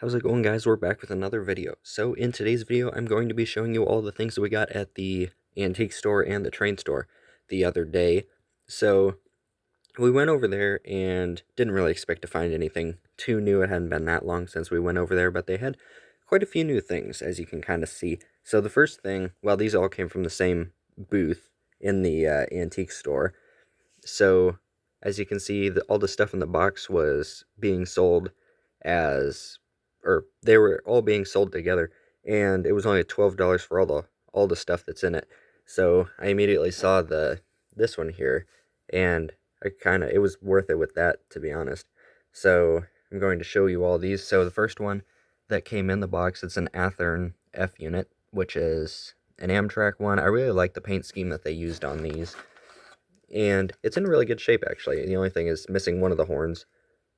How's it going, guys? We're back with another video. So in today's video, I'm going to be showing you all the things that we got at the antique store and the train store the other day. So we went over there and didn't really expect to find anything too new. It hadn't been that long since we went over there, but they had quite a few new things, as you can kind of see. So the first thing, well, these all came from the same booth in the antique store. So as you can see, all the stuff in the box was being sold as, or they were all being sold together, and it was only $12 for all the stuff that's in it. So I immediately saw this one here, and it was worth it with that, to be honest. So I'm going to show you all these. So the first one that came in the box, it's an Athearn F unit, which is an Amtrak one. I really like the paint scheme that they used on these, and it's in really good shape, actually. The only thing is missing one of the horns,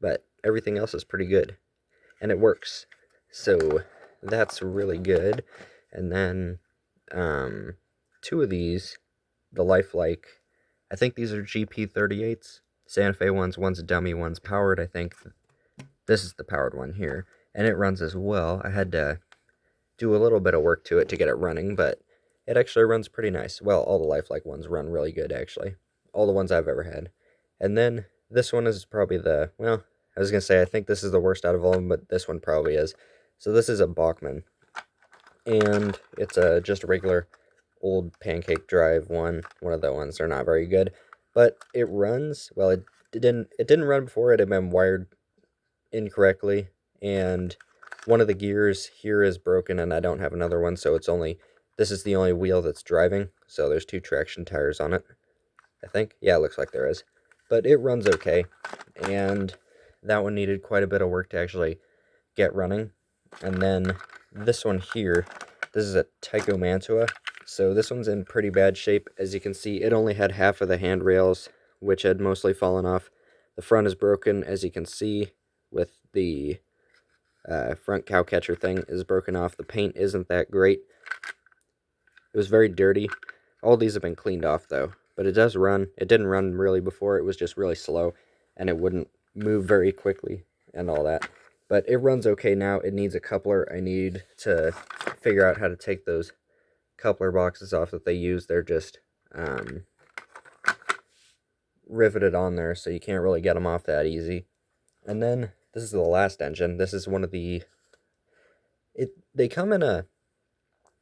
but everything else is pretty good, and it works. So that's really good. And then two of these, the lifelike, I think these are GP38s, Santa Fe ones. One's a dummy, one's powered. I think this is the powered one here, and it runs as well. I had to do a little bit of work to it to get it running, but it actually runs pretty nice. Well, all the lifelike ones run really good, actually. All the ones I've ever had. And then this one is probably well, I was going to say I think this is the worst out of all of them, but this one probably is. So this is a Bachmann, and it's just a regular old pancake drive one of the ones. They're not very good, but it runs. Well, it didn't run before. It had been wired incorrectly, and one of the gears here is broken, and I don't have another one, so this is the only wheel that's driving. So there's 2 traction tires on it, I think. Yeah, it looks like there is. But it runs okay, and that one needed quite a bit of work to actually get running. And then this one here, this is a Tyco Mantua. So this one's in pretty bad shape. As you can see, it only had half of the handrails, which had mostly fallen off. The front is broken, as you can see, with the front cow catcher thing is broken off. The paint isn't that great. It was very dirty. All these have been cleaned off, though. But it does run. It didn't run really before. It was just really slow, and it wouldn't move very quickly and all that. But it runs okay now. It needs a coupler. I need to figure out how to take those coupler boxes off that they use. They're just riveted on there, so you can't really get them off that easy. And then this is the last engine. This is one of they come in a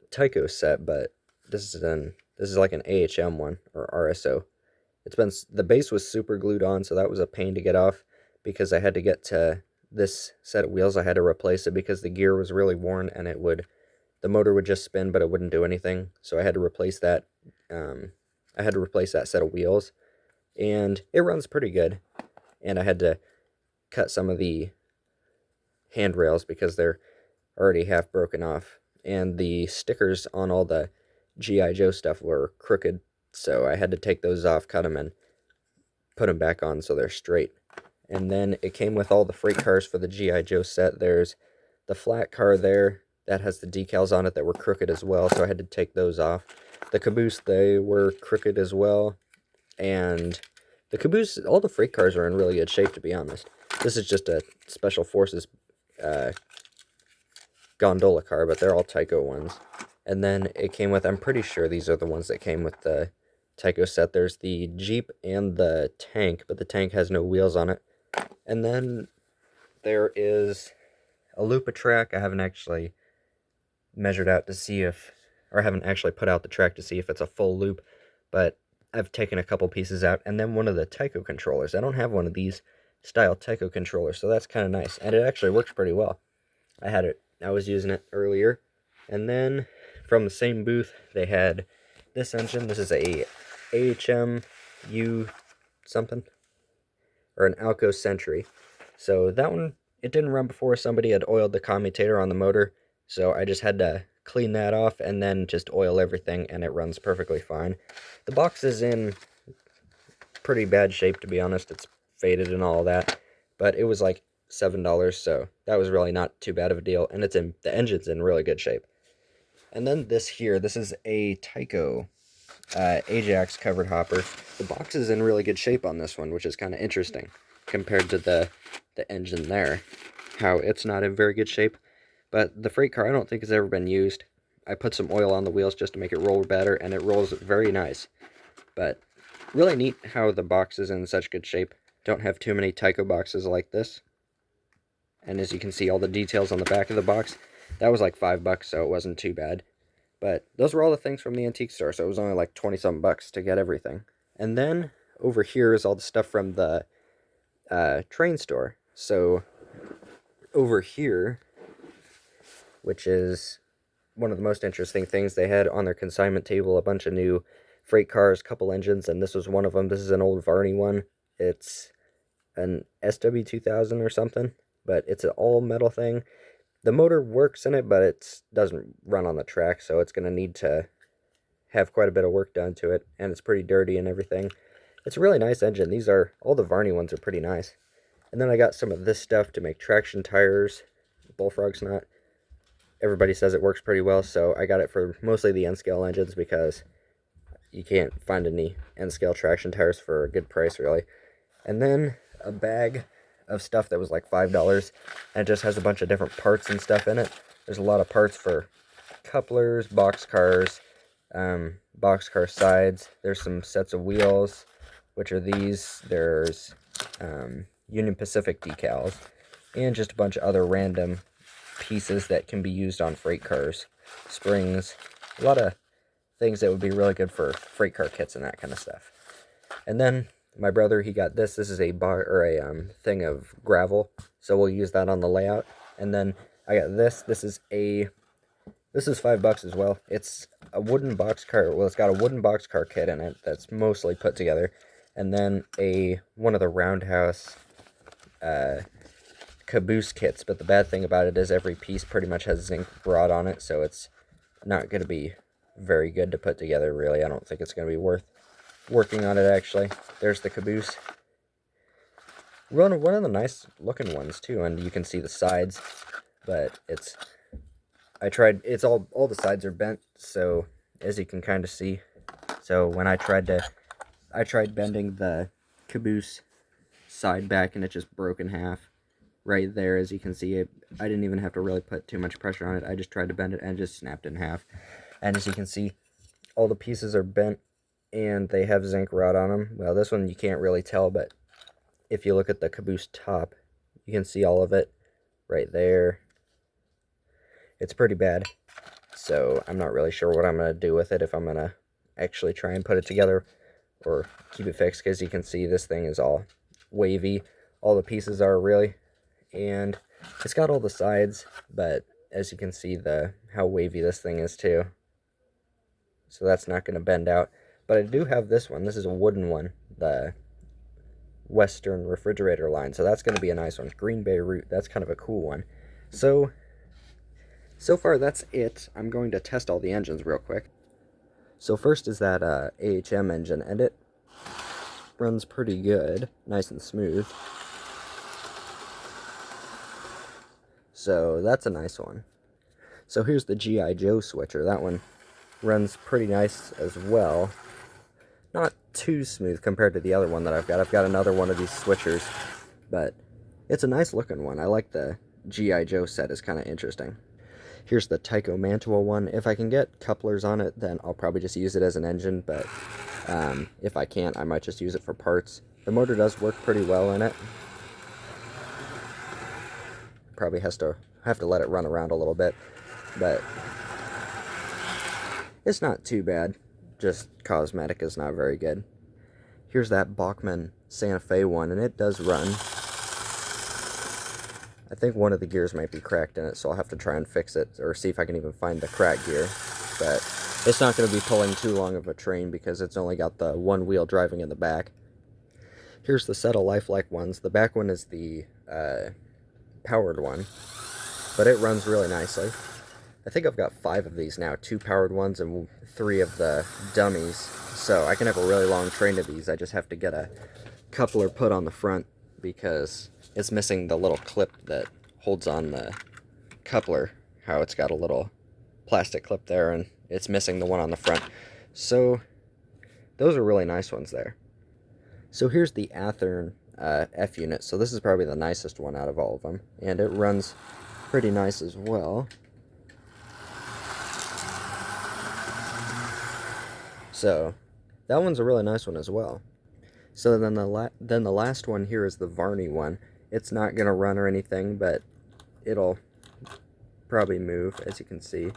Tyco set, but this is like an AHM one, or RSO. The base was super glued on, so that was a pain to get off, because I had to get to this set of wheels. I had to replace it because the gear was really worn, and the motor would just spin, but it wouldn't do anything. So I had to replace that. I had to replace that set of wheels, and it runs pretty good. And I had to cut some of the handrails because they're already half broken off, and the stickers on all the G.I. Joe stuff were crooked, so I had to take those off, cut them, and put them back on so they're straight. And then it came with all the freight cars for the G.I. Joe set. There's the flat car there that has the decals on it that were crooked as well, so I had to take those off. The caboose, they were crooked as well, and the caboose, all the freight cars are in really good shape, to be honest. This is just a Special Forces gondola car, but they're all Tyco ones. And then it came with, I'm pretty sure these are the ones that came with the Tyco set. There's the Jeep and the tank, but the tank has no wheels on it. And then there is a Lupa-Track. I haven't actually measured out to see I haven't actually put out the track to see if it's a full loop, but I've taken a couple pieces out. And then one of the Tyco controllers. I don't have one of these style Tyco controllers, so that's kind of nice. And it actually works pretty well. I was using it earlier. And then from the same booth, they had this engine. This is a AHM U something, or an Alco Sentry. So that one, it didn't run before. Somebody had oiled the commutator on the motor, so I just had to clean that off and then just oil everything, and it runs perfectly fine. The box is in pretty bad shape, to be honest. It's faded and all that, but it was like $7, so that was really not too bad of a deal, and the engine's in really good shape. And then this is a Tyco Ajax covered hopper. The box is in really good shape on this one, which is kind of interesting compared to the engine there. how it's not in very good shape. But the freight car I don't think has ever been used. I put some oil on the wheels just to make it roll better, and it rolls very nice. But really neat how the box is in such good shape. Don't have too many Tyco boxes like this. And as you can see, all the details on the back of the box. That was like $5, so it wasn't too bad. But those were all the things from the antique store, so it was only like 20-something bucks to get everything. And then over here is all the stuff from the train store. So over here, which is one of the most interesting things, they had on their consignment table a bunch of new freight cars, couple engines, and this was one of them. This is an old Varney one. It's an SW2000 or something, but it's an all-metal thing. The motor works in it, but it doesn't run on the track, so it's going to need to have quite a bit of work done to it, and it's pretty dirty and everything. It's a really nice engine. All the Varney ones are pretty nice. And then I got some of this stuff to make traction tires, Bullfrog's nut. Everybody says it works pretty well, so I got it for mostly the N-scale engines because you can't find any N-scale traction tires for a good price, really. And then a bag of stuff that was like $5, and it just has a bunch of different parts and stuff in it. There's a lot of parts for couplers, boxcar sides. There's some sets of wheels, which are these. There's Union Pacific decals, and just a bunch of other random pieces that can be used on freight cars. Springs, a lot of things that would be really good for freight car kits and that kind of stuff. And then my brother, he got this. This is a thing of gravel, so we'll use that on the layout. And then I got this. This is $5 as well. It's a wooden boxcar. Well, it's got a wooden boxcar kit in it that's mostly put together, and then one of the Roundhouse caboose kits. But the bad thing about it is every piece pretty much has zinc rod on it, so it's not going to be very good to put together, really. I don't think it's going to be worth working on it, actually. There's the caboose. One of the nice looking ones, too, and you can see the sides, but all the sides are bent, so as you can kind of see. So when I tried bending the caboose side back, and it just broke in half right there. As you can see, I didn't even have to really put too much pressure on it. I just tried to bend it and it just snapped in half. And as you can see, all the pieces are bent and they have zinc rod on them. Well, this one you can't really tell, but if you look at the caboose top, you can see all of it right there. It's pretty bad, so I'm not really sure what I'm going to do with it, if I'm going to actually try and put it together or keep it fixed, because you can see this thing is all wavy. All the pieces are, really, and it's got all the sides, but as you can see how wavy this thing is too. So that's not going to bend out. But I do have this one. This is a wooden one, the Western Refrigerator line, so that's going to be a nice one. Green Bay Route, that's kind of a cool one. So far that's it. I'm going to test all the engines real quick. So first is that AHM engine, and it runs pretty good, nice and smooth. So that's a nice one. So here's the G.I. Joe switcher. That one runs pretty nice as well. Not too smooth compared to the other one that I've got. I've got another one of these switchers, but it's a nice looking one. I like the G.I. Joe set, is kind of interesting. Here's the Tyco Mantua one. If I can get couplers on it, then I'll probably just use it as an engine, but if I can't, I might just use it for parts. The motor does work pretty well in it. Probably have to let it run around a little bit, but it's not too bad. Just cosmetic is not very good. Here's that Bachmann Santa Fe one, and it does run. I think one of the gears might be cracked in it, so I'll have to try and fix it, or see if I can even find the cracked gear. But it's not going to be pulling too long of a train because it's only got the one wheel driving in the back. Here's the set of lifelike ones. The back one is the powered one, but it runs really nicely. I think I've got 5 of these now, 2 powered ones and 3 of the dummies, so I can have a really long train of these. I just have to get a coupler put on the front because it's missing the little clip that holds on the coupler, how it's got a little plastic clip there, and it's missing the one on the front. So those are really nice ones there. So here's the Athearn F-unit, so this is probably the nicest one out of all of them, and it runs pretty nice as well. So that one's a really nice one as well. So then the last one here is the Varney one. It's not gonna run or anything, but it'll probably move, as you can see.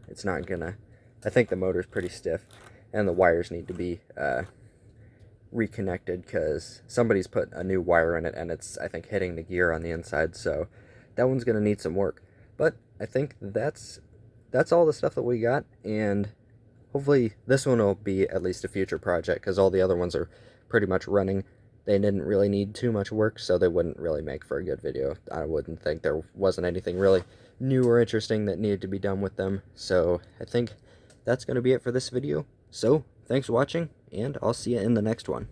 It's not gonna. I think the motor's pretty stiff, and the wires need to be reconnected because somebody's put a new wire in it, and it's, I think, hitting the gear on the inside. So that one's gonna need some work. But I think that's all the stuff that we got, and hopefully this one will be at least a future project because all the other ones are pretty much running. They didn't really need too much work, so they wouldn't really make for a good video. I wouldn't think there wasn't anything really new or interesting that needed to be done with them. So I think that's going to be it for this video. So thanks for watching, and I'll see you in the next one.